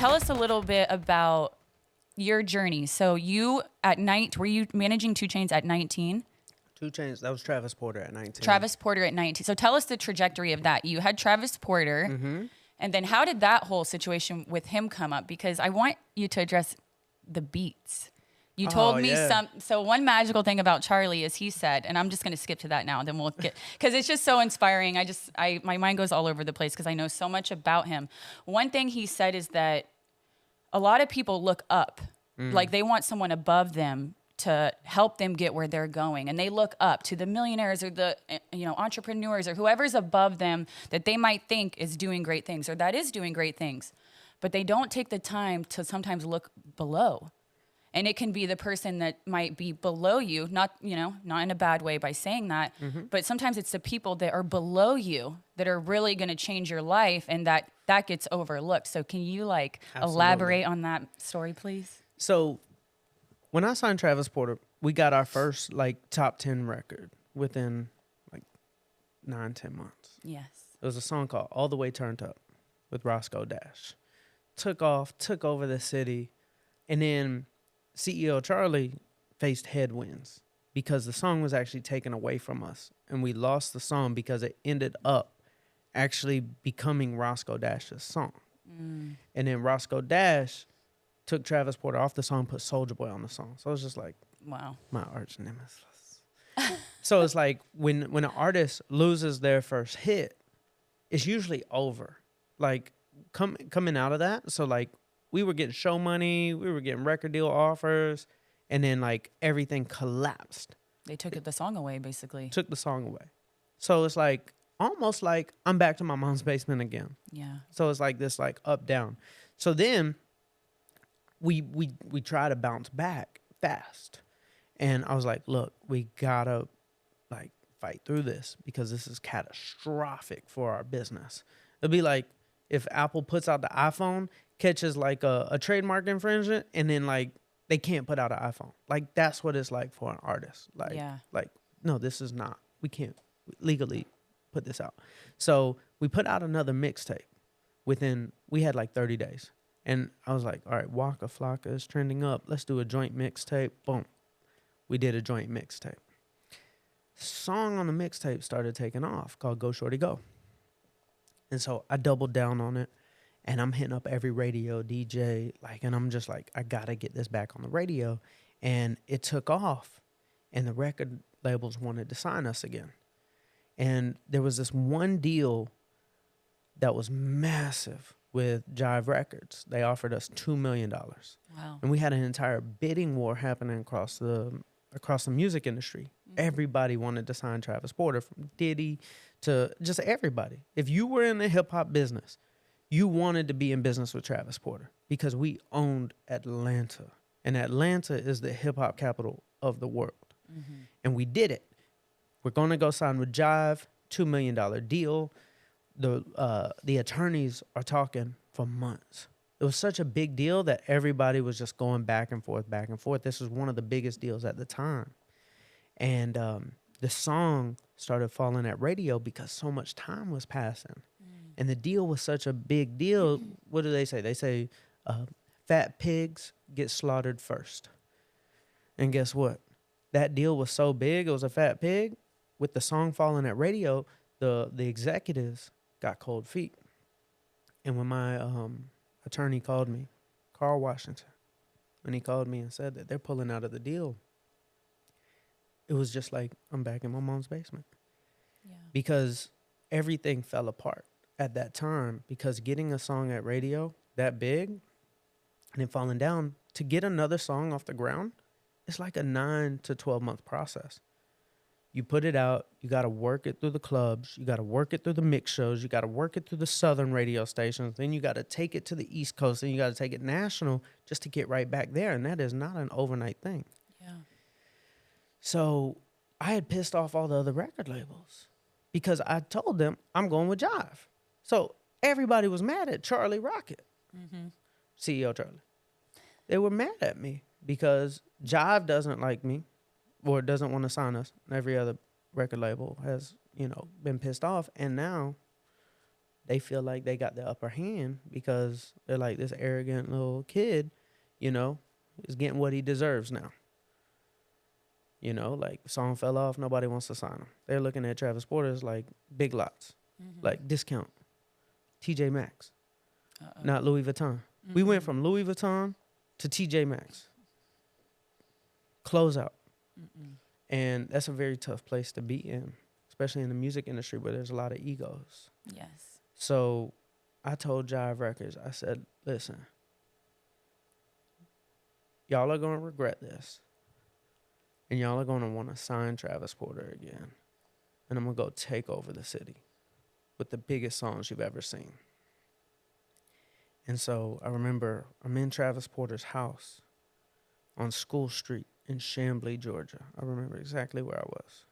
tell us a little bit about your journey. So you at night, were you managing 2 Chainz at 19? 2 Chainz, that was Travis Porter at 19. Travis Porter at 19. So tell us the trajectory of that. You had Travis Porter, and then how did that whole situation with him come up? Because I want you to address the beats. You told me so one magical thing about Charlie is he said, and I'm just going to skip to that now, and then we'll get, because it's just so inspiring. My mind goes all over the place because I know so much about him. One thing he said is that a lot of people look up, like they want someone above them to help them get where they're going. And they look up to the millionaires or the entrepreneurs or whoever's above them that they might think is doing great things or that is doing great things. But they don't take the time to sometimes look below. And it can be the person that might be below you, not in a bad way by saying that, but sometimes it's the people that are below you that are really going to change your life, and that gets overlooked. So can you elaborate on that story, please? So when I signed Travis Porter, we got our first top 10 record within 9-10 months. Yes. It was a song called All the Way Turned Up with Roscoe Dash. Took off, took over the city, and then CEO Charlie faced headwinds because the song was actually taken away from us, and we lost the song because it ended up actually becoming Roscoe Dash's song. And then Roscoe Dash took Travis Porter off the song, put Soulja Boy on the song. So it was just wow, my arch nemesis. So it's when an artist loses their first hit, it's usually over. Coming out of that, so we were getting show money, we were getting record deal offers, and then everything collapsed. They took the song away, basically. Took the song away. So it's almost I'm back to my mom's basement again. Yeah. So it's this up down. So then we try to bounce back fast. And I was like, look, we gotta fight through this because this is catastrophic for our business. It'd be if Apple puts out the iPhone, catches a trademark infringement, and then they can't put out an iPhone. That's what it's like for an artist. No, this is not. We can't legally put this out. So we put out another mixtape. We had 30 days. And I was like, all right, Waka Flocka is trending up. Let's do a joint mixtape. Boom. We did a joint mixtape. Song on the mixtape started taking off called Go Shorty Go. And so I doubled down on it. And I'm hitting up every radio DJ, and I'm just I gotta get this back on the radio. And it took off, and the record labels wanted to sign us again. And there was this one deal that was massive with Jive Records. They offered us $2 million. Wow. And we had an entire bidding war happening across the music industry. Everybody wanted to sign Travis Porter, from Diddy to just everybody. If you were in the hip-hop business, you wanted to be in business with Travis Porter because we owned Atlanta. And Atlanta is the hip-hop capital of the world. And we did it. We're going to go sign with Jive, $2 million deal. The attorneys are talking for months. It was such a big deal that everybody was just going back and forth, back and forth. This was one of the biggest deals at the time. And the song started falling at radio because so much time was passing. And the deal was such a big deal. What do they say? They say fat pigs get slaughtered first. And guess what? That deal was so big, it was a fat pig. With the song falling at radio, the executives got cold feet. And when my attorney called me, Carl Washington, when he called me and said that they're pulling out of the deal, it was just I'm back in my mom's basement. Yeah. Because everything fell apart at that time, because getting a song at radio that big and then falling down, to get another song off the ground, it's a 9 to 12 month process. You put it out, you got to work it through the clubs, you got to work it through the mix shows, you got to work it through the southern radio stations, then you got to take it to the East Coast, and you got to take it national just to get right back there, and that is not an overnight thing. Yeah. So I had pissed off all the other record labels because I told them I'm going with Jive. So everybody was mad at Charlie Rocket, CEO Charlie. They were mad at me because Jive doesn't like me or doesn't want to sign us. Every other record label has, been pissed off. And now they feel like they got the upper hand because they're like, this arrogant little kid, you know, is getting what he deserves now. You know, like, song fell off, nobody wants to sign him. They're looking at Travis Porter as like big lots, like discount, TJ Maxx, not Louis Vuitton. We went from Louis Vuitton to TJ Maxx. Close out. And that's a very tough place to be in, especially in the music industry where there's a lot of egos. Yes. So I told Jive Records, I said, listen, y'all are going to regret this. And y'all are going to want to sign Travis Porter again. And I'm going to go take over the city with the biggest songs you've ever seen. And so I remember I'm in Travis Porter's house on School Street in Chamblee, Georgia. I remember exactly where I was.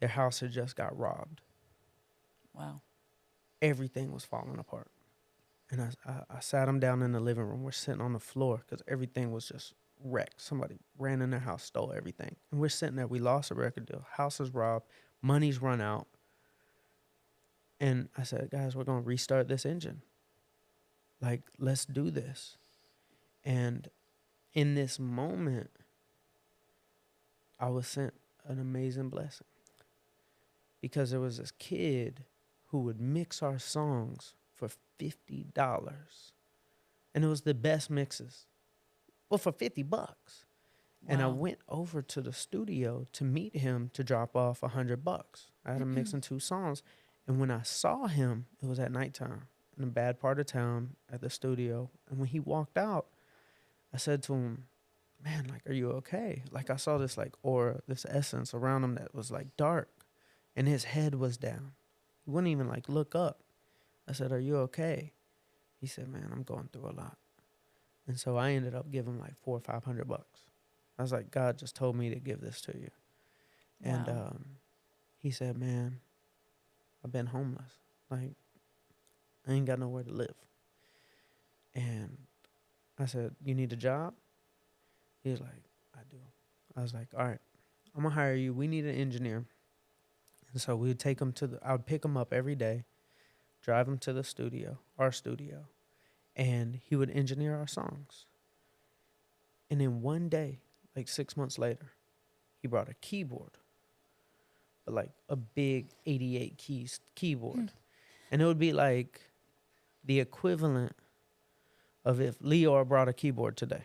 Their house had just got robbed. Wow. Everything was falling apart. And I sat them down in the living room. We're sitting on the floor because everything was just wrecked. Somebody ran in their house, stole everything. And we're sitting there. We lost a record deal. House is robbed. Money's run out. And I said, guys, we're going to restart this engine. Like, let's do this. And in this moment, I was sent an amazing blessing. Because there was this kid who would mix our songs for $50. And it was the best mixes. Well, for $50. Wow. And I went over to the studio to meet him to drop off $100. I had him mixing 2 songs. And when I saw him, it was at nighttime in a bad part of town at the studio. And when he walked out, I said to him, man, like, are you okay? Like, I saw this like aura, this essence around him that was like dark. And his head was down. He wouldn't even like look up. I said, are you okay? He said, man, I'm going through a lot. And so I ended up giving like $400 or $500. I was like, God just told me to give this to you. Wow. And he said, man, I've been homeless. Like, I ain't got nowhere to live. And I said, you need a job? He was like, I do. I was like, all right, I'm going to hire you. We need an engineer. And so we would take him I would pick him up every day, drive him to the studio, our studio, and he would engineer our songs. And then one day, like 6 months later, he brought a keyboard, but like a big 88 keys keyboard. And it would be like the equivalent of if Leor brought a keyboard today.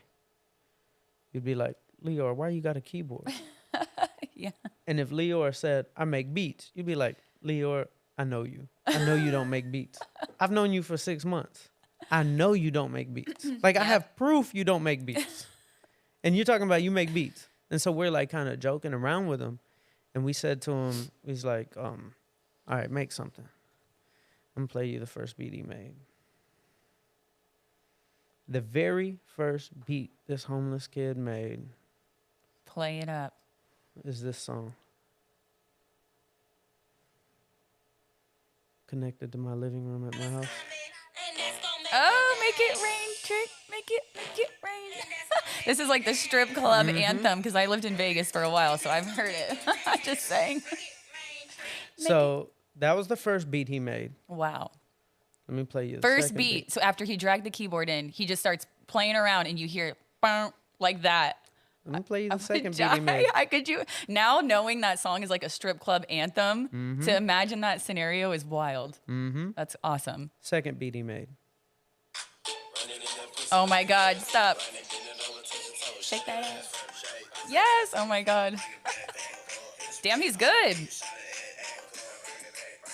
You'd be like, Leor, why you got a keyboard? Yeah. And if Leor said, I make beats, you'd be like, Leor, I know you. I know you don't make beats. I've known you for 6 months. I know you don't make beats. Like, I have proof you don't make beats. And you're talking about you make beats. And so we're like kind of joking around with him. And we said to him, he's like, all right, make something. I'm going to play you the first beat he made. The very first beat this homeless kid made. Play it up. Is this song. Connected to my living room at my house. Oh, make it rain, trick, make it rain. This is like the strip club anthem because I lived in Vegas for a while, so I've heard it. I'm just saying. So that was the first beat he made. Wow. Let me play you the first second beat. So after he dragged the keyboard in, he just starts playing around and you hear it like that. Let me play you the second beat he made. Now knowing that song is like a strip club anthem, to imagine that scenario is wild. That's awesome. Second beat he made. Oh my God, stop. Shake that ass. Yes, oh my God. Damn, he's good.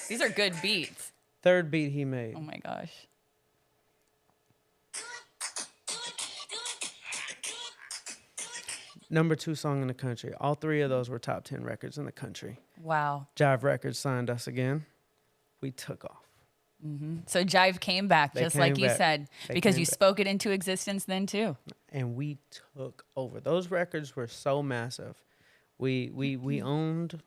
These are good beats. Third beat he made. Oh my gosh. Number 2 song in the country. All 3 of those were top 10 records in the country. Wow. Jive Records signed us again. We took off. So Jive came back, just like you said, because you spoke it into existence then too. And we took over. Those records were so massive. We owned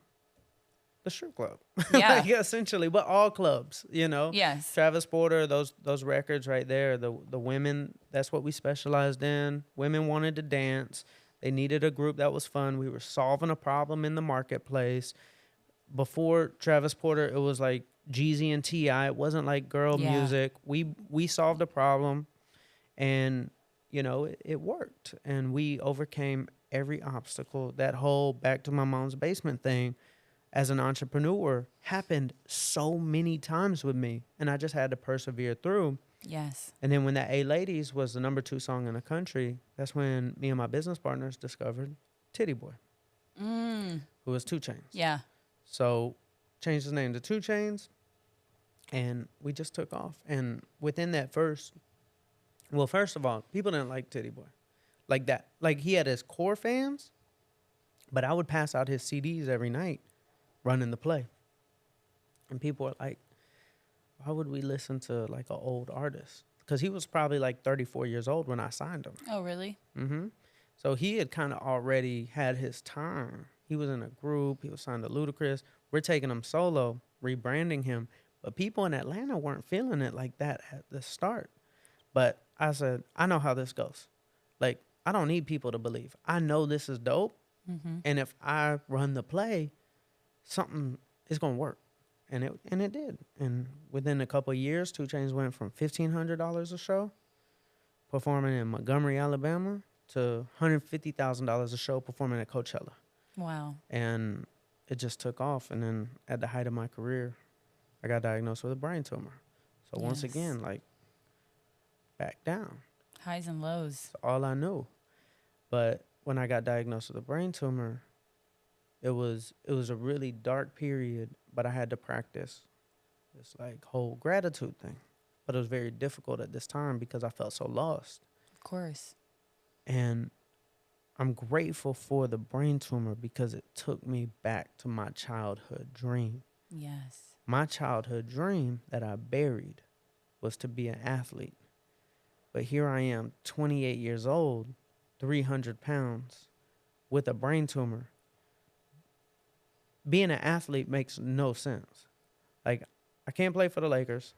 the strip club. Yeah. Like, essentially, but all clubs, you know. Yes. Travis Porter, those records right there, the women, that's what we specialized in. Women wanted to dance. They needed a group that was fun. We were solving a problem in the marketplace. Before Travis Porter, it was like Jeezy and T.I. It wasn't like girl music. We solved a problem, and you know it worked, and we overcame every obstacle. That whole back to my mom's basement thing as an entrepreneur happened so many times with me, and I just had to persevere through. Yes. And then when that A Ladies was the #2 song in the country, that's when me and my business partners discovered Titty Boy, who was 2 Chainz. Yeah. So changed his name to 2 Chainz, and we just took off. And within that first of all, people didn't like Titty Boy like that. Like, he had his core fans, but I would pass out his CDs every night running the play. And people were like, why would we listen to like an old artist? Because he was probably like 34 years old when I signed him. Oh, really? Mm-hmm. So he had kind of already had his time. He was in a group. He was signed to Ludacris. We're taking him solo, rebranding him. But people in Atlanta weren't feeling it like that at the start. But I said, I know how this goes. Like, I don't need people to believe. I know this is dope. Mm-hmm. And if I run the play, something is going to work. And it did. And within a couple of years, 2 Chainz went from $1,500 a show performing in Montgomery, Alabama, to $150,000 a show performing at Coachella. Wow. And it just took off. And then at the height of my career, I got diagnosed with a brain tumor. So once again, like, back down. Highs and lows. That's all I knew. But when I got diagnosed with a brain tumor, it was a really dark period, but I had to practice this like whole gratitude thing. But it was very difficult at this time because I felt so lost. Of course. And I'm grateful for the brain tumor because it took me back to my childhood dream. Yes. My childhood dream that I buried was to be an athlete. But here I am, 28 years old, 300 pounds, with a brain tumor. Being an athlete makes no sense. Like, I can't play for the Lakers.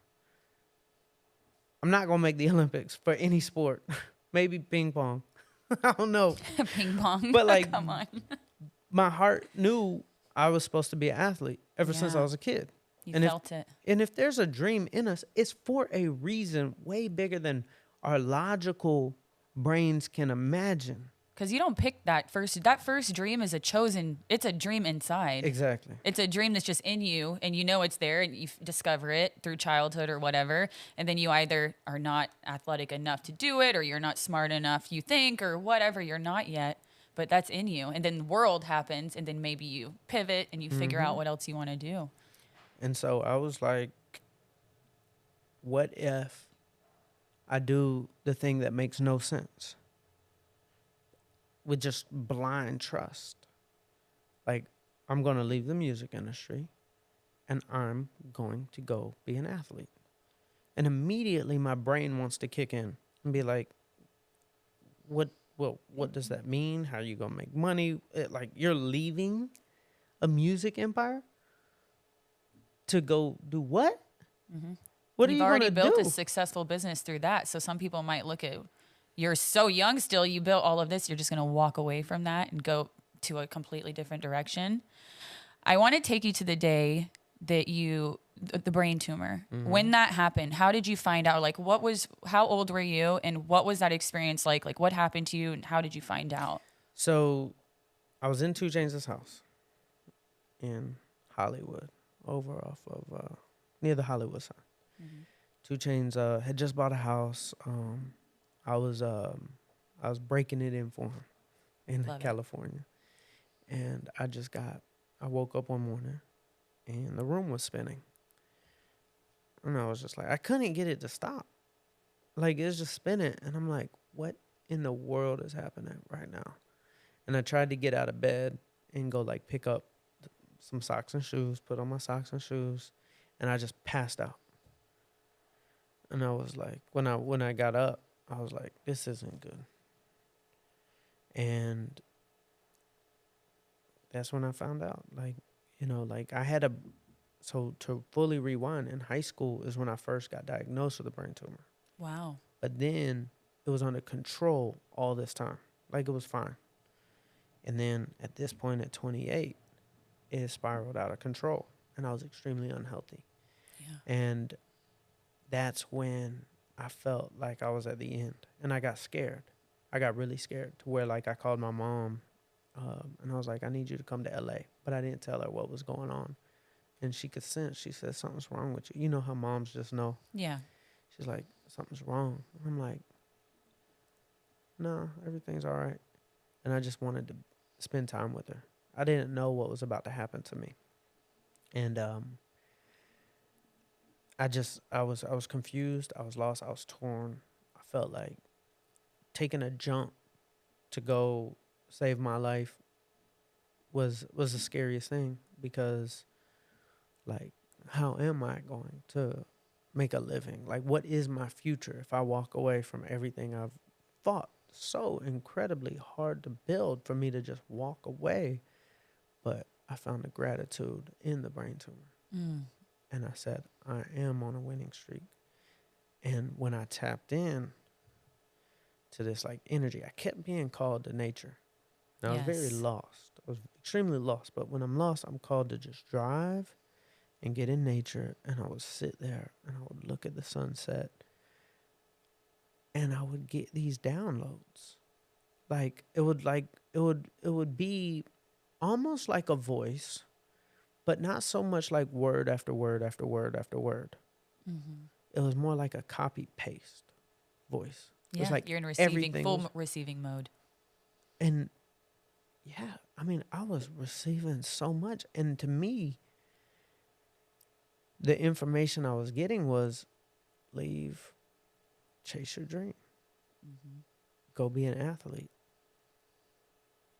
I'm not going to make the Olympics for any sport. Maybe ping pong. I don't know. Ping pong. But like, come on. My heart knew I was supposed to be an athlete ever since I was a kid. You felt it. And if there's a dream in us, it's for a reason way bigger than our logical brains can imagine. Because you don't pick that first dream is it's a dream inside. Exactly. It's a dream that's just in you, and you know it's there, and you discover it through childhood or whatever, and then you either are not athletic enough to do it, or you're not smart enough, you think, or whatever, you're not yet, but that's in you. And then the world happens, and then maybe you pivot, and you figure out what else you want to do. And so I was like, what if I do the thing that makes no sense? With just blind trust. Like, I'm going to leave the music industry and I'm going to go be an athlete. And immediately my brain wants to kick in and be like, what does that mean? How are you going to make money? Like, you're leaving a music empire to go do what? Mm-hmm. What You've are you going to do? already built a successful business through that. So some people might look at, you're so young still, you built all of this, you're just going to walk away from that and go to a completely different direction. I want to take you to the day that the brain tumor. Mm-hmm. When that happened, how did you find out? Like, how old were you and what was that experience like? Like, what happened to you and how did you find out? So I was in 2 Chainz' house in Hollywood, over off of, near the Hollywood sign. Mm-hmm. 2 Chainz had just bought a house. I was breaking it in for him in California. And I woke up one morning and the room was spinning. And I was just like, I couldn't get it to stop. Like, it's just spinning. And I'm like, what in the world is happening right now? And I tried to get out of bed and go like pick up some socks and shoes, put on my socks and shoes. And I just passed out. And I was like, when I got up, I was like, this isn't good. And that's when I found out, like, I had so to fully rewind, in high school is when I first got diagnosed with a brain tumor. Wow. But then it was under control all this time. Like, it was fine. And then at this point at 28, it spiraled out of control and I was extremely unhealthy. And that's when I felt like I was at the end, and I got scared. I got really scared to where, like, I called my mom, and I was like, I need you to come to LA. But I didn't tell her what was going on. And she could sense. She said, something's wrong with you. You know how moms just know. Yeah. She's like, something's wrong. And I'm like, no, everything's all right. And I just wanted to spend time with her. I didn't know what was about to happen to me. And I was confused. I was lost. I was torn. I felt like taking a jump to go save my life was the scariest thing, because, like, how am I going to make a living? Like, what is my future if I walk away from everything I've fought so incredibly hard to build, for me to just walk away? But I found the gratitude in the brain tumor. And I said, I am on a winning streak. And when I tapped in to this, like, energy, I kept being called to nature. And I was very lost. I was extremely lost. But when I'm lost, I'm called to just drive and get in nature. And I would sit there and I would look at the sunset. And I would get these downloads. It would be almost like a voice, but not so much like word after word after word after word. It was more like a copy paste voice. It was like you're in full receiving mode. And yeah, I mean, I was receiving so much. And to me, the information I was getting was, leave, chase your dream, go be an athlete.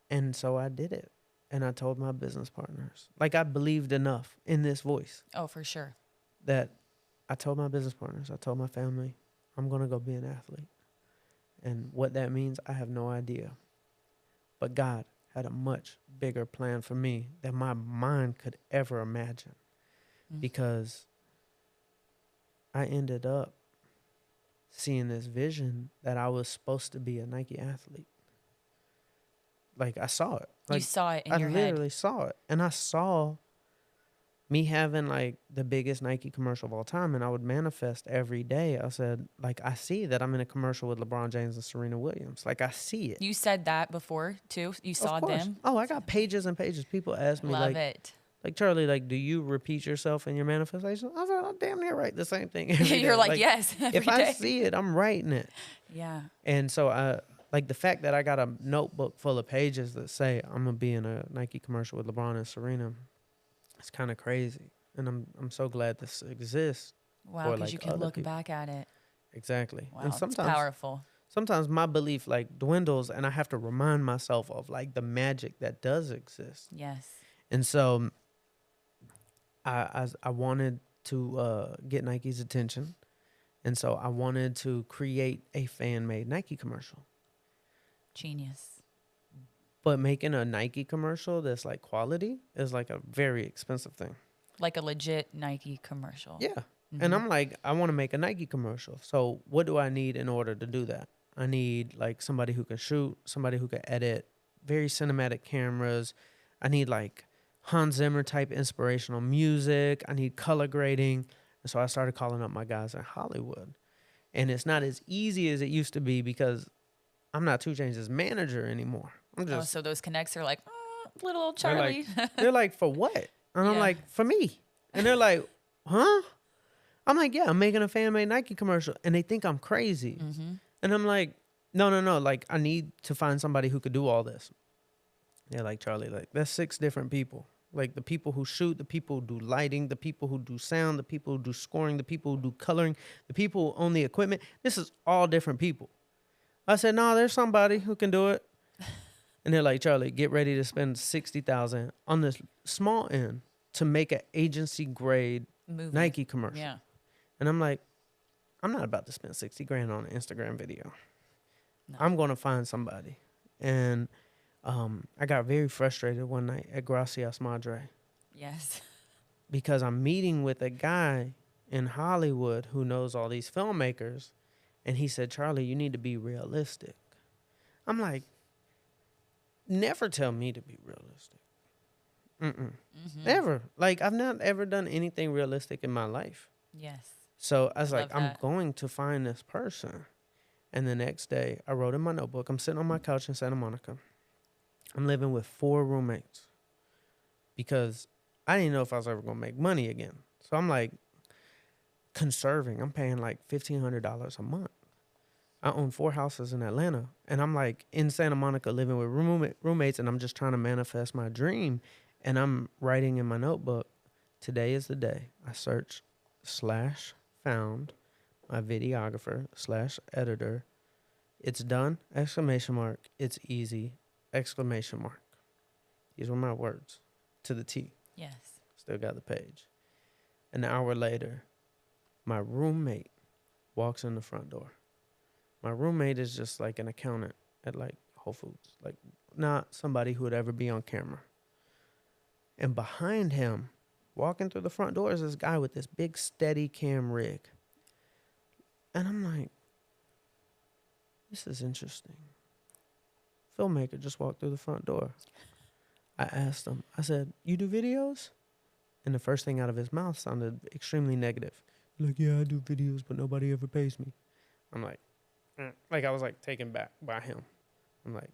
And so I did it. And I told my business partners, like, I believed enough in this voice. Oh, for sure. That I told my business partners, I told my family, I'm going to go be an athlete. And what that means, I have no idea. But God had a much bigger plan for me than my mind could ever imagine. Because I ended up seeing this vision that I was supposed to be a Nike athlete. Like, I saw it. Like, you saw it in your head. I literally saw it. And I saw me having, like, the biggest Nike commercial of all time. And I would manifest every day. I said, like, I see that I'm in a commercial with LeBron James and Serena Williams. Like, I see it. You said that before, too? You saw them? Oh, I got pages and pages. People ask me, Love it. Like, Charlie, like, do you repeat yourself in your manifestation? I was like, I damn near write the same thing every day. You're like, yes, if day. I see it, I'm writing it. Yeah. And so like, the fact that I got a notebook full of pages that say I'm gonna be in a Nike commercial with LeBron and Serena, it's kind of crazy. And I'm so glad this exists. Wow, because you can look back at it. Exactly. Wow, and sometimes it's powerful. Sometimes my belief, like, dwindles, and I have to remind myself of, like, the magic that does exist. Yes. And so I wanted to get Nike's attention. And so I wanted to create a fan-made Nike commercial. Genius. But making a Nike commercial that's, like, quality is, like, a very expensive thing. Like a legit Nike commercial. Yeah. And I'm like, I want to make a Nike commercial. So what do I need in order to do that? I need, like, somebody who can shoot, somebody who can edit, very cinematic cameras. I need, like, Hans Zimmer type inspirational music. I need color grading. And so I started calling up my guys in Hollywood. And it's not as easy as it used to be, because I'm not 2 Chainz' manager anymore. I'm just, so those connects are like, little old Charlie. They're like, for what? And I'm like, for me. And they're like, huh? I'm like, yeah, I'm making a fan-made Nike commercial. And they think I'm crazy. And I'm like, no. Like, I need to find somebody who could do all this. They're like, Charlie, like, that's 6 different people. Like, the people who shoot, the people who do lighting, the people who do sound, the people who do scoring, the people who do coloring, the people who own the equipment. This is all different people. I said, no, there's somebody who can do it. And they're like, Charlie, get ready to spend $60,000 on this small end to make an agency grade Nike commercial. Yeah. And I'm like, I'm not about to spend $60,000 on an Instagram video. No. I'm going to find somebody. And I got very frustrated one night at Gracias Madre. Yes. Because I'm meeting with a guy in Hollywood who knows all these filmmakers. And he said, Charlie, you need to be realistic. I'm like, never tell me to be realistic. Never. Like, I've not ever done anything realistic in my life. Yes. So I was I like, love I'm that. going to find this person. And the next day, I wrote in my notebook. I'm sitting on my couch in Santa Monica. I'm living with 4 roommates because I didn't know if I was ever going to make money again. So I'm like conserving. I'm paying like $1,500 a month. I own 4 houses in Atlanta. And I'm like in Santa Monica living with roommates, and I'm just trying to manifest my dream. And I'm writing in my notebook, today is the day I search / found my videographer / editor. It's done, ! It's easy, ! These were my words to the T. Yes. Still got the page. An hour later, my roommate walks in the front door. My roommate is just like an accountant at like Whole Foods, like not somebody who would ever be on camera. And behind him, walking through the front door, is this guy with this big steady cam rig. And I'm like, this is interesting. Filmmaker just walked through the front door. I asked him, I said, you do videos? And the first thing out of his mouth sounded extremely negative. Like, yeah, I do videos, but nobody ever pays me. I'm like, like I was like taken back by him. I'm like,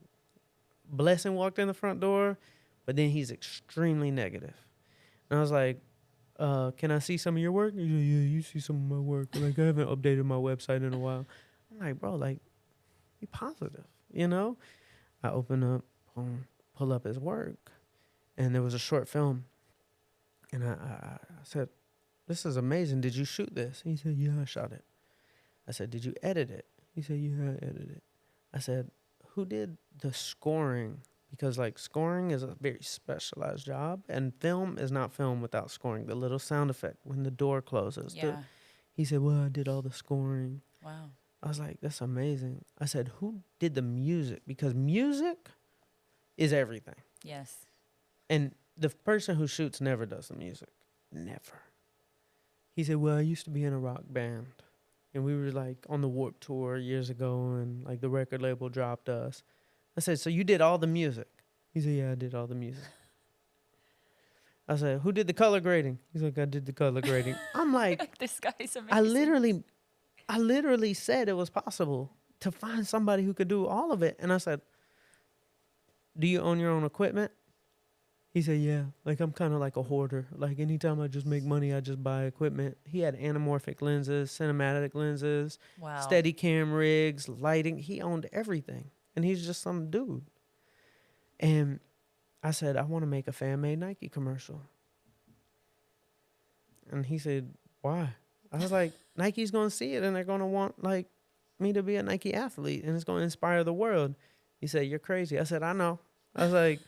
Blessing walked in the front door, but then he's extremely negative. And I was like, can I see some of your work? He's like, yeah, you see some of my work. Like, I haven't updated my website in a while. I'm like, bro, like, be positive, you know? I open up, pull up his work, and there was a short film. And I said, this is amazing. Did you shoot this? He said, yeah, I shot it. I said, did you edit it? He said, yeah, I edited it. I said, who did the scoring? Because, like, scoring is a very specialized job, and film is not film without scoring. The little sound effect when the door closes. Yeah. He said, well, I did all the scoring. Wow. I was like, that's amazing. I said, who did the music? Because music is everything. Yes. And the person who shoots never does the music. Never. He said, well, I used to be in a rock band. And we were like on the Warped Tour years ago, and like the record label dropped us. I said, so you did all the music? He said, yeah, I did all the music. I said, who did the color grading? He's like, I did the color grading. I'm like, This guy's amazing. I literally said it was possible to find somebody who could do all of it. And I said, do you own your own equipment? He said, yeah. Like, I'm kind of like a hoarder. Like, anytime I just make money, I just buy equipment. He had anamorphic lenses, cinematic lenses, Wow. steady cam rigs, lighting. He owned everything. And he's just some dude. And I said, I want to make a fan-made Nike commercial. And he said, why? I was like, Nike's going to see it, and they're going to want, like, me to be a Nike athlete, and it's going to inspire the world. He said, you're crazy. I said, I know. I was like,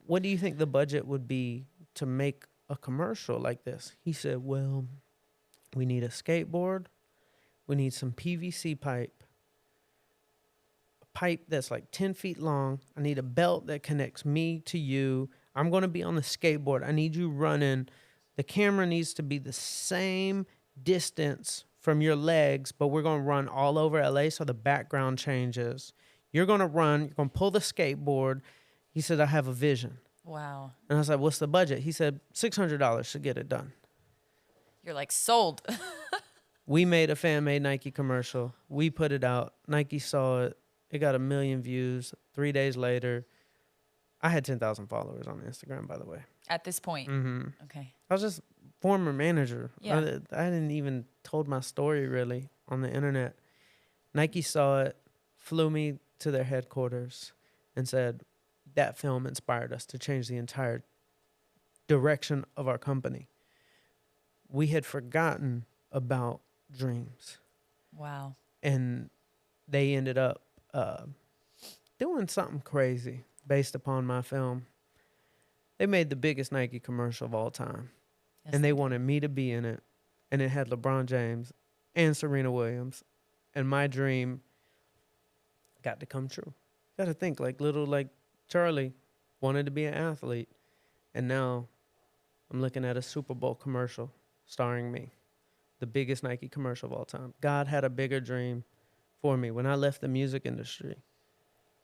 what do you think the budget would be to make a commercial like this? He said, well, we need a skateboard. We need some PVC pipe. A pipe that's like 10 feet long. I need a belt that connects me to you. I'm going to be on the skateboard. I need you running. The camera needs to be the same distance from your legs, but we're going to run all over LA so the background changes. You're going to run. You're going to pull the skateboard. He said, I have a vision. Wow. And I was like, what's the budget? He said, $600 to get it done. You're like, sold. We made a fan-made Nike commercial. We put it out. Nike saw it. It got 1 million views. 3 days later, I had 10,000 followers on Instagram, by the way. At this point. Mm-hmm. Okay. I was just former manager. Yeah. I didn't even told my story really on the internet. Nike saw it, flew me to their headquarters, and said, that film inspired us to change the entire direction of our company. We had forgotten about dreams. Wow. And they ended up doing something crazy based upon my film. They made the biggest Nike commercial of all time. Yes, And they wanted me to be in it. And it had LeBron James and Serena Williams. And my dream got to come true. Got to think, like little, like Charlie wanted to be an athlete. And now I'm looking at a Super Bowl commercial starring me. The biggest Nike commercial of all time. God had a bigger dream for me when I left the music industry,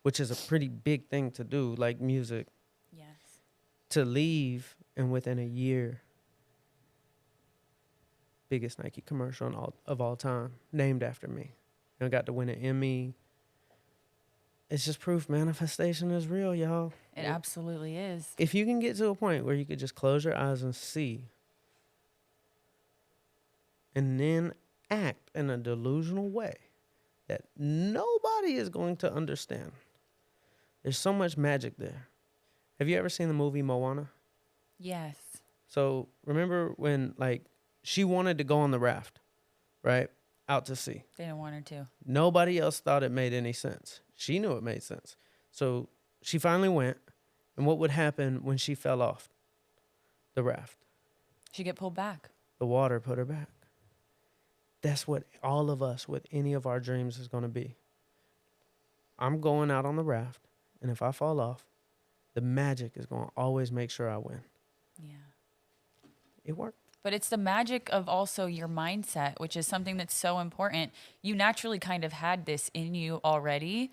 which is a pretty big thing to do, like music. Yes. To leave, and within a year, biggest Nike commercial of all time, named after me. And I got to win an Emmy. It's just proof manifestation is real, y'all. It absolutely is. If you can get to a point where you could just close your eyes and see, and then act in a delusional way that nobody is going to understand, there's so much magic there. Have you ever seen the movie Moana? Yes. So remember when, like, she wanted to go on the raft, right? Out to sea. They didn't want her to. Nobody else thought it made any sense. She knew it made sense. So she finally went. And what would happen when she fell off the raft? She'd get pulled back. The water put her back. That's what all of us with any of our dreams is going to be. I'm going out on the raft, and if I fall off, the magic is going to always make sure I win. Yeah. It worked. But it's the magic of also your mindset, which is something that's so important. You naturally kind of had this in you already,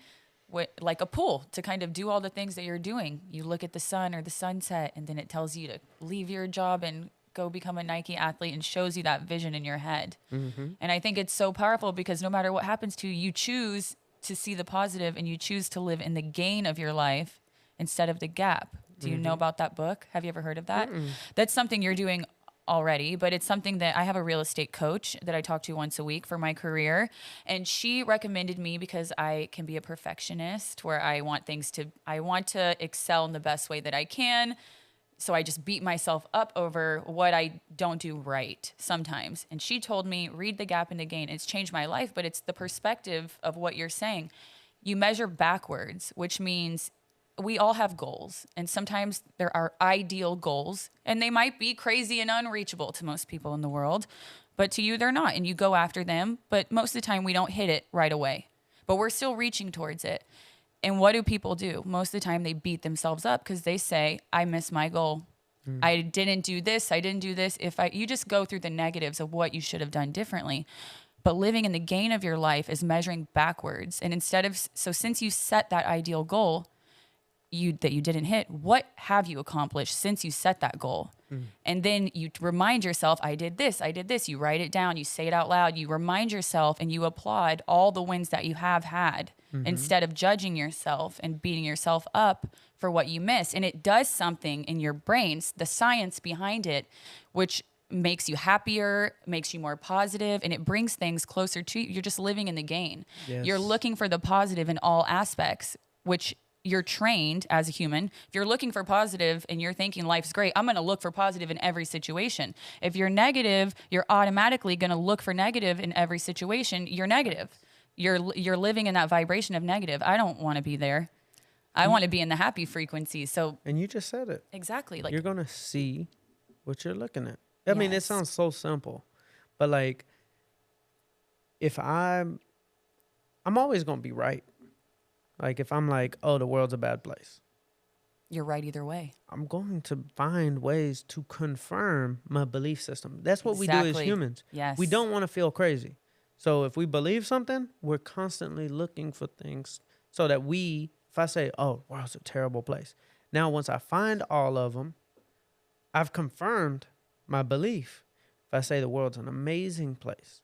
like a pull to kind of do all the things that you're doing. You look at the sun or the sunset, and then it tells you to leave your job and go become a Nike athlete, and shows you that vision in your head. Mm-hmm. And I think it's so powerful because no matter what happens to you, you choose to see the positive, and you choose to live in the gain of your life instead of the gap. Do you know about that book? Have you ever heard of that? That's something you're doing already, but it's something that I have a real estate coach that I talk to once a week for my career. And she recommended me because I can be a perfectionist where I want to excel in the best way that I can. So I just beat myself up over what I don't do right sometimes. And she told me, read The Gap and the Gain. It's changed my life, but it's the perspective of what you're saying. You measure backwards, which means we all have goals, and sometimes there are ideal goals, and they might be crazy and unreachable to most people in the world, but to you, they're not, and you go after them, but most of the time we don't hit it right away, but we're still reaching towards it. And what do people do? Most of the time they beat themselves up because they say, I missed my goal. I didn't do this. I didn't do this. You just go through the negatives of what you should have done differently. But living in the gain of your life is measuring backwards. And since you set that ideal goal, that you didn't hit, what have you accomplished since you set that goal? And then you remind yourself, I did this. You write it down, you say it out loud, you remind yourself, and you applaud all the wins that you have had instead of judging yourself and beating yourself up for what you miss. And it does something in your brains, the science behind it, which makes you happier, makes you more positive, and it brings things closer to you. You're just living in the gain. Yes. You're looking for the positive in all aspects, which you're trained as a human. If you're looking for positive and you're thinking life's great, I'm going to look for positive in every situation. If you're negative, you're automatically going to look for negative in every situation. You're negative. You're living in that vibration of negative. I don't want to be there. I want to be in the happy frequency. So, and you just said it. Exactly. Like, you're going to see what you're looking at. I mean, it sounds so simple, but like, if I'm always going to be right. Like, if I'm like, oh, the world's a bad place, you're right either way. I'm going to find ways to confirm my belief system. That's what we do as humans. Yes. We don't want to feel crazy. So if we believe something, we're constantly looking for things so that if I say, oh, the world's a terrible place. Now, once I find all of them, I've confirmed my belief. If I say the world's an amazing place,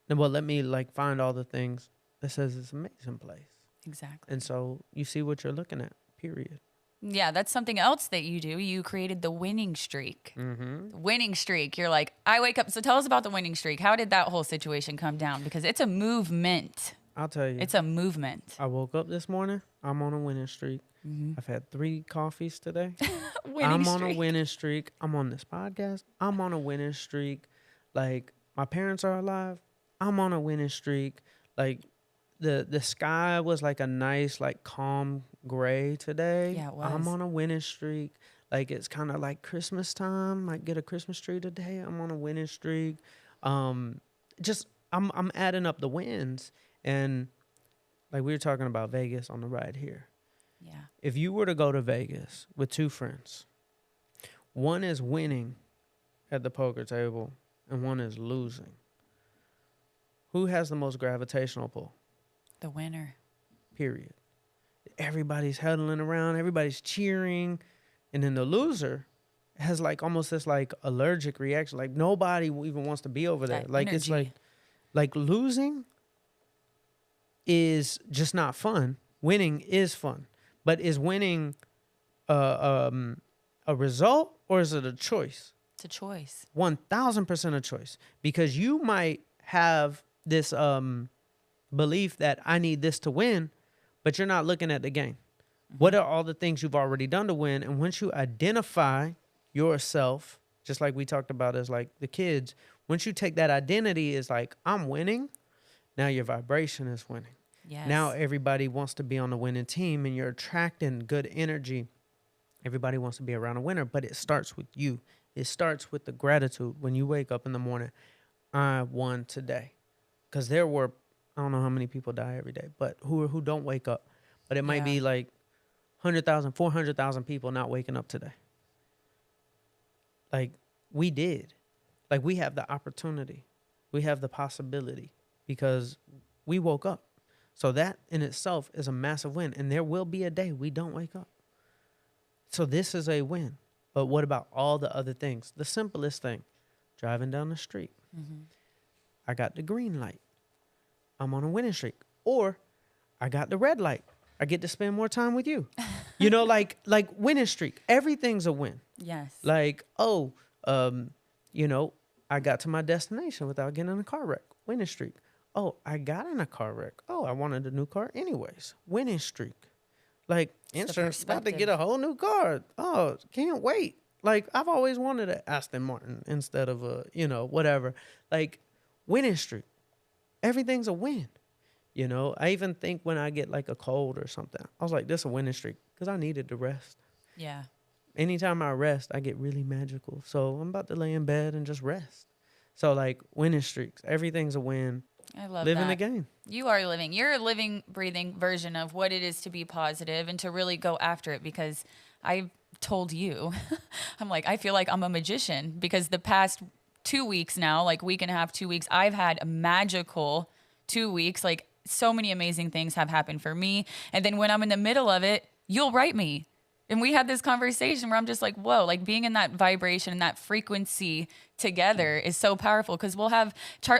then let me find all the things that says it's an amazing place. Exactly. And so you see what you're looking at, period. Yeah, that's something else that you do. You created the winning streak. Mm-hmm. Winning streak. You're like, I wake up. So tell us about the winning streak. How did that whole situation come down? Because it's a movement. I'll tell you. It's a movement. I woke up this morning. I'm on a winning streak. Mm-hmm. I've had 3 coffees today. I'm on a winning streak. I'm on this podcast. I'm on a winning streak. Like, my parents are alive. I'm on a winning streak. Like, the sky was like a nice, like, calm gray today. Yeah, it was. I'm on a winning streak. Like, it's kind of like Christmas time. Might get a Christmas tree today. I'm on a winning streak. I'm adding up the wins. And like we were talking about Vegas on the ride here. Yeah. If you were to go to Vegas with 2 friends, one is winning at the poker table and one is losing, who has the most gravitational pull? The winner. Period. Everybody's huddling around. Everybody's cheering. And then the loser has like almost this like allergic reaction. Like nobody even wants to be over there. That Like it's energy. like losing is just not fun. Winning is fun. But is winning a result, or is it a choice? It's a choice. 1000% a choice. Because you might have this belief that I need this to win, but you're not looking at the game. What are all the things you've already done to win? And once you identify yourself, just like we talked about as like the kids, once you take that identity as like, I'm winning, now your vibration is winning. Yes. Now everybody wants to be on the winning team, and you're attracting good energy. Everybody wants to be around a winner, but it starts with you. It starts with the gratitude when you wake up in the morning. I won today. Because there were, I don't know how many people die every day, but who don't wake up. But it might be like 100,000, 400,000 people not waking up today. Like we did. Like we have the opportunity. We have the possibility because we woke up. So that in itself is a massive win. And there will be a day we don't wake up. So this is a win. But what about all the other things? The simplest thing, driving down the street. Mm-hmm. I got the green light. I'm on a winning streak. Or I got the red light. I get to spend more time with you. You know, like winning streak. Everything's a win. Yes. Like, you know, I got to my destination without getting in a car wreck. Winning streak. Oh, I got in a car wreck. Oh, I wanted a new car anyways. Winning streak. Like, insurance, about to get a whole new car. Oh, can't wait. Like, I've always wanted an Aston Martin instead of a, you know, whatever. Like, winning streak. Everything's a win. You know, I even think when I get like a cold or something, I was like, this is a winning streak because I needed to rest. Yeah. Anytime I rest, I get really magical. So I'm about to lay in bed and just rest. So like winning streaks, everything's a win. I love living that. the game. You are living. You're a living, breathing version of what it is to be positive and to really go after it, because I told you, I'm like, I feel like I'm a magician because the past 2 weeks now, like week and a half, 2 weeks, I've had a magical 2 weeks. Like so many amazing things have happened for me. And then when I'm in the middle of it, you'll write me. And we had this conversation where I'm just like, whoa, like being in that vibration and that frequency together is so powerful, because we'll have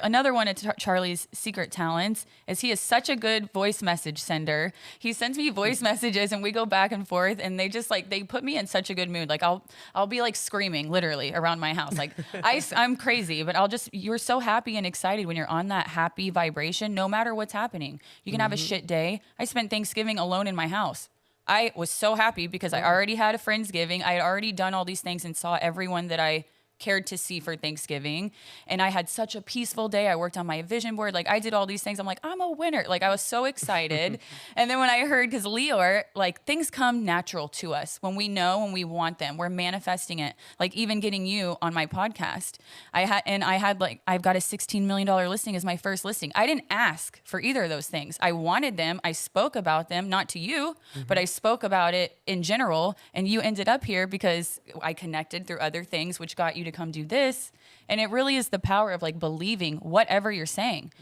another one of Charlie's secret talents is he is such a good voice message sender. He sends me voice messages and we go back and forth, and they just like, they put me in such a good mood. Like I'll be like screaming literally around my house. Like I'm crazy, but you're so happy and excited when you're on that happy vibration, no matter what's happening. You can have a shit day. I spent Thanksgiving alone in my house. I was so happy because I already had a Friendsgiving. I had already done all these things and saw everyone that I cared to see for Thanksgiving. And I had such a peaceful day. I worked on my vision board. Like I did all these things. I'm like, I'm a winner. Like I was so excited. And then when I heard, because Leo, like things come natural to us when we know, when we want them, we're manifesting it. Like even getting you on my podcast, I've got a $16 million listing as my first listing. I didn't ask for either of those things. I wanted them. I spoke about them, not to you, but I spoke about it in general. And you ended up here because I connected through other things, which got you to come do this. And it really is the power of like believing whatever you're saying.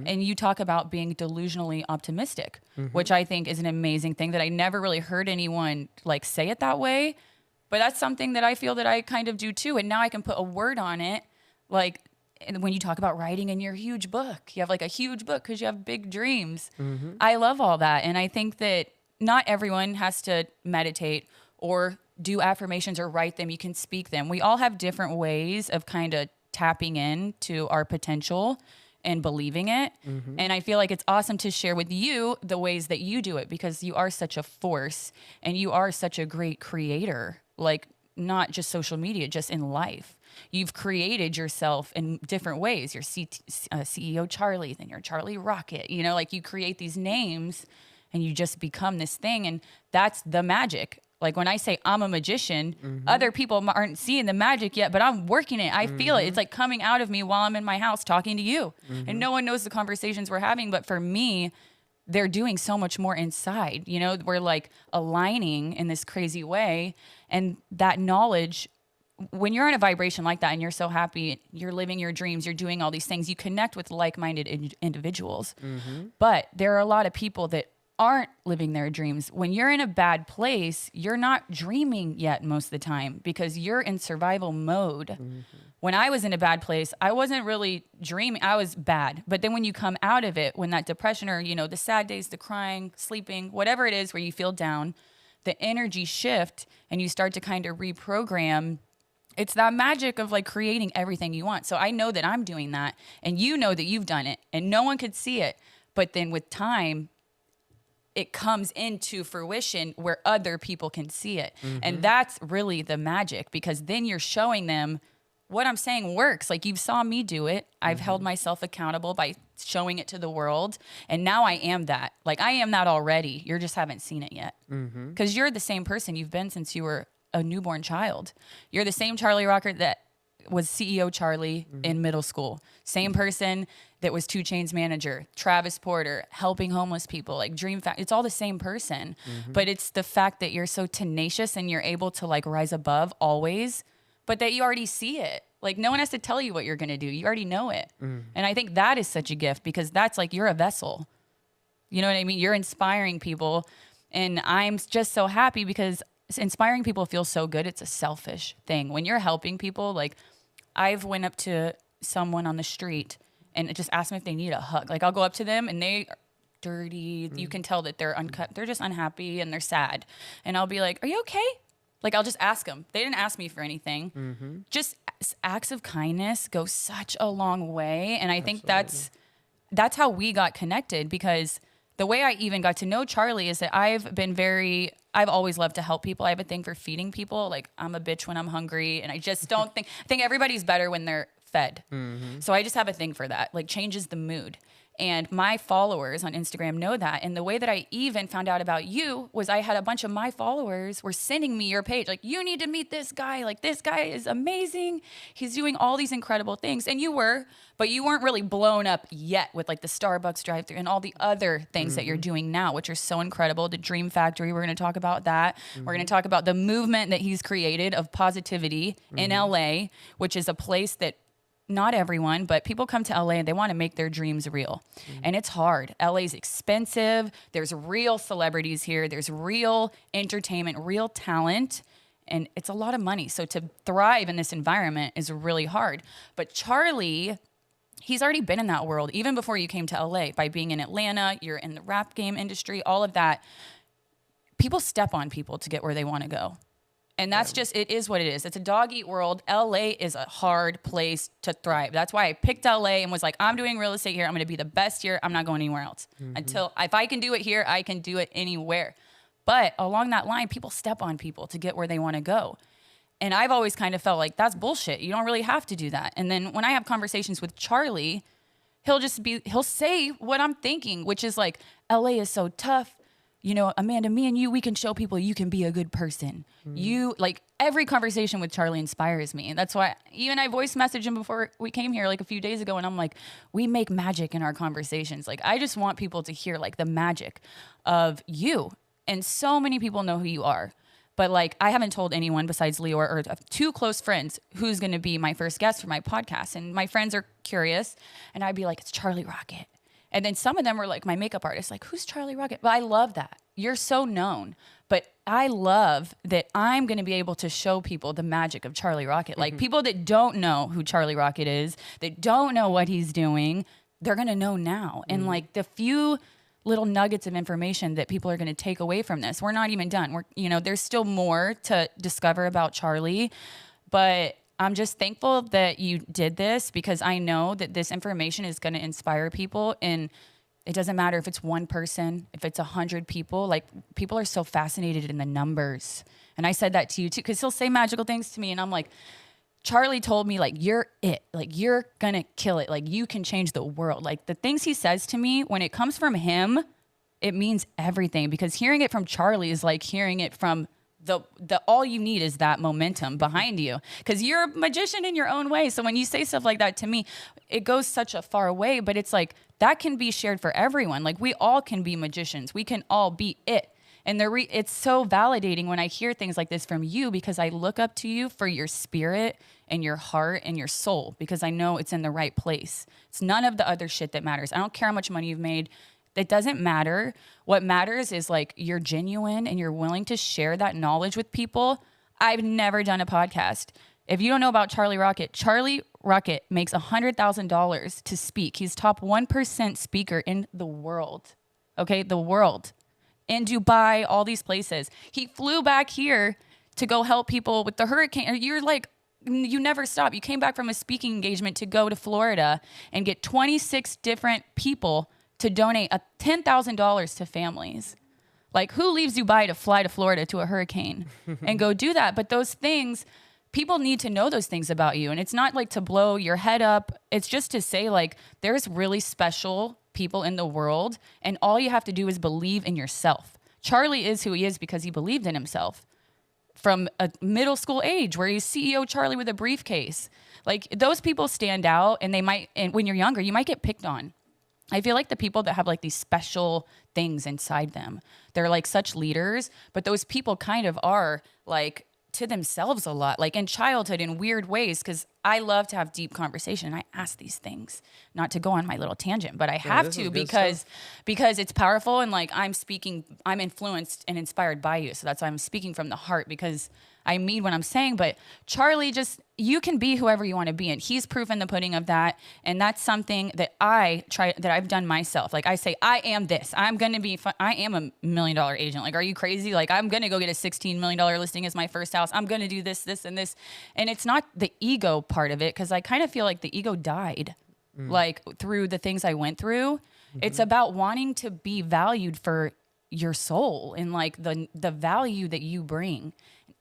And you talk about being delusionally optimistic, which I think is an amazing thing that I never really heard anyone like say it that way. But that's something that I feel that I kind of do too. And now I can put a word on it. Like when you talk about writing in your huge book, you have like a huge book because you have big dreams. I love all that. And I think that not everyone has to meditate or do affirmations or write them. You can speak them. We all have different ways of kind of tapping into our potential and believing it. And I feel like it's awesome to share with you the ways that you do it, because you are such a force and you are such a great creator, like not just social media, just in life. You've created yourself in different ways. You're CEO Charlie, then you're Charlie Rocket, you know, like you create these names and you just become this thing. And that's the magic. Like when I say I'm a magician, other people aren't seeing the magic yet, but I'm working it. I feel it. It's like coming out of me while I'm in my house talking to you. And no one knows the conversations we're having. But for me, they're doing so much more inside. You know, we're like aligning in this crazy way. And that knowledge, when you're on a vibration like that and you're so happy, you're living your dreams, you're doing all these things, you connect with like-minded individuals. But there are a lot of people that aren't living their dreams. When you're in a bad place, you're not dreaming yet most of the time because you're in survival mode. When I was in a bad place, I wasn't really dreaming. I was bad. But then when you come out of it, when that depression or, the sad days, the crying, sleeping, whatever it is where you feel down, the energy shift and you start to kind of reprogram. It's that magic of like creating everything you want. So I know that I'm doing that and you know that you've done it and no one could see it. But then with time, it comes into fruition where other people can see it. And that's really the magic because then you're showing them what I'm saying works. Like you saw me do it. I've held myself accountable by showing it to the world. And now I am that. Like I am that already. You just haven't seen it yet. Because you're the same person you've been since you were a newborn child. You're the same Charlie Rocker that was CEO Charlie in middle school. Same person that was 2 Chainz manager, Travis Porter, helping homeless people, like Dream Fact. It's all the same person. But it's the fact that you're so tenacious and you're able to like rise above always, but that you already see it. Like no one has to tell you what you're going to do. You already know it. And I think that is such a gift because that's like, you're a vessel. You know what I mean? You're inspiring people. And I'm just so happy because inspiring people feels so good. It's a selfish thing. When you're helping people, like I've went up to someone on the street and just asked them if they need a hug. Like I'll go up to them and they are dirty. You can tell that they're uncut. They're just unhappy and they're sad. And I'll be like, are you okay? Like I'll just ask them. They didn't ask me for anything. Just acts of kindness go such a long way. And I think that's how we got connected because the way I even got to know Charlie is that I've always loved to help people. I have a thing for feeding people. Like I'm a bitch when I'm hungry. And I just don't I think everybody's better when they're fed. So I just have a thing for that. Like changes the mood. And my followers on Instagram know that. And the way that I even found out about you was I had a bunch of my followers were sending me your page. Like, you need to meet this guy. Like, this guy is amazing. He's doing all these incredible things. And you were, but you weren't really blown up yet with like the Starbucks drive-thru and all the other things that you're doing now, which are so incredible. The Dream Factory, we're going to talk about that. We're going to talk about the movement that he's created of positivity in LA, which is a place that not everyone, but people come to LA and they want to make their dreams real. And it's hard. LA's expensive. There's real celebrities here. There's real entertainment, real talent, and it's a lot of money. So to thrive in this environment is really hard. But Charlie, he's already been in that world even before you came to LA by being in Atlanta. You're in the rap game industry, all of that. People step on people to get where they want to go. And that's just, it is what it is. It's a dog eat world. LA is a hard place to thrive. That's why I picked LA and was like, I'm doing real estate here. I'm going to be the best here. I'm not going anywhere else. Until, if I can do it here, I can do it anywhere. But along that line, people step on people to get where they want to go. And I've always kind of felt like that's bullshit. You don't really have to do that. And then when I have conversations with Charlie, he'll say what I'm thinking, which is like, LA is so tough. You know, Amanda, me and you, we can show people you can be a good person. You, like, every conversation with Charlie inspires me. And that's why even I voice messaged him before we came here like a few days ago. And I'm like, we make magic in our conversations. Like, I just want people to hear like the magic of you. And so many people know who you are. But like, I haven't told anyone besides Leo or 2 close friends who's going to be my first guest for my podcast. And my friends are curious. And I'd be like, it's Charlie Rocket. And then some of them were like my makeup artist, like, who's Charlie Rocket? But I love that. You're so known. But I love that I'm going to be able to show people the magic of Charlie Rocket. Like people that don't know who Charlie Rocket is, that don't know what he's doing, they're going to know now. And like the few little nuggets of information that people are going to take away from this, we're not even done. There's still more to discover about Charlie, but I'm just thankful that you did this because I know that this information is going to inspire people. And it doesn't matter if it's one person, if it's 100 people, like people are so fascinated in the numbers. And I said that to you too, because he'll say magical things to me. And I'm like, Charlie told me like, you're it, like you're going to kill it. Like you can change the world. Like the things he says to me, when it comes from him, it means everything because hearing it from Charlie is like hearing it from the all you need is that momentum behind you because you're a magician in your own way. So when you say stuff like that to me, it goes such a far way, but it's like that can be shared for everyone. Like we all can be magicians. We can all be it. And it's so validating when I hear things like this from you because I look up to you for your spirit and your heart and your soul because I know it's in the right place. It's none of the other shit that matters. I don't care how much money you've made. It doesn't matter. What matters is like you're genuine and you're willing to share that knowledge with people. I've never done a podcast. If you don't know about Charlie Rocket makes $100,000 to speak. He's top 1% speaker in the world. Okay, the world. In Dubai, all these places. He flew back here to go help people with the hurricane. You're like, you never stop. You came back from a speaking engagement to go to Florida and get 26 different people to donate $10,000 to families. Like, who leaves Dubai to fly to Florida to a hurricane and go do that? But those things, people need to know those things about you. And it's not like to blow your head up. It's just to say, like, there's really special people in the world, and all you have to do is believe in yourself. Charlie is who he is because he believed in himself from a middle school age, where he's CEO Charlie with a briefcase. Like, those people stand out, and and when you're younger, you might get picked on. I feel like the people that have like these special things inside them, they're like such leaders, but those people kind of are like to themselves a lot, like in childhood in weird ways. Cause I love to have deep conversation. I ask these things, not to go on my little tangent, but I have to because it's powerful. And like, I'm influenced and inspired by you. So that's why I'm speaking from the heart, because I mean what I'm saying. But Charlie, you can be whoever you want to be. And he's proof in the pudding of that. And that's something that I've done myself. Like, I say, I am this. I am a $1 million agent. Like, are you crazy? Like, I'm going to go get a $16 million listing as my first house. I'm going to do this, this, and this. And it's not the ego part of it, because I kind of feel like the ego died, like through the things I went through. Mm-hmm. It's about wanting to be valued for your soul and like the value that you bring.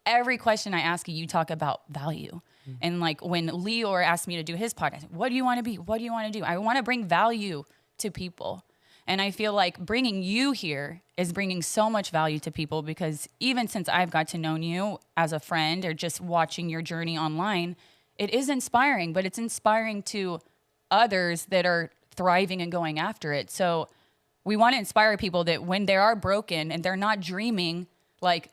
Every question I ask you, you talk about value. Mm-hmm. And like when Leor asked me to do his podcast, what do you want to be? What do you want to do? I want to bring value to people. And I feel like bringing you here is bringing so much value to people, because even since I've got to know you as a friend or just watching your journey online, it is inspiring, but it's inspiring to others that are thriving and going after it. So we want to inspire people that when they are broken and they're not dreaming, like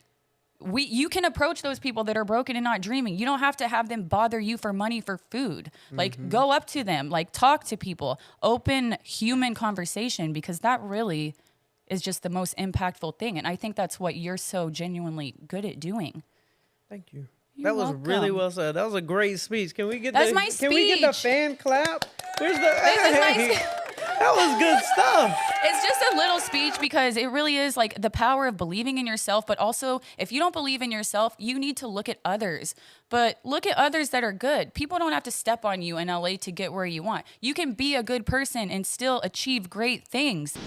you can approach those people that are broken and not dreaming. You don't have to have them bother you for money, for food. Like, go up to them, like talk to people, open human conversation, because that really is just the most impactful thing. And I think that's what you're so genuinely good at doing. Thank you. You're was welcome. Really well said. That was a great speech. Can we get That's my speech. Can we get the fan clap? Where's the That was good stuff. It's just a little speech, because it really is like the power of believing in yourself. But also, if you don't believe in yourself, you need to look at others. But look at others that are good. People don't have to step on you in LA to get where you want. You can be a good person and still achieve great things.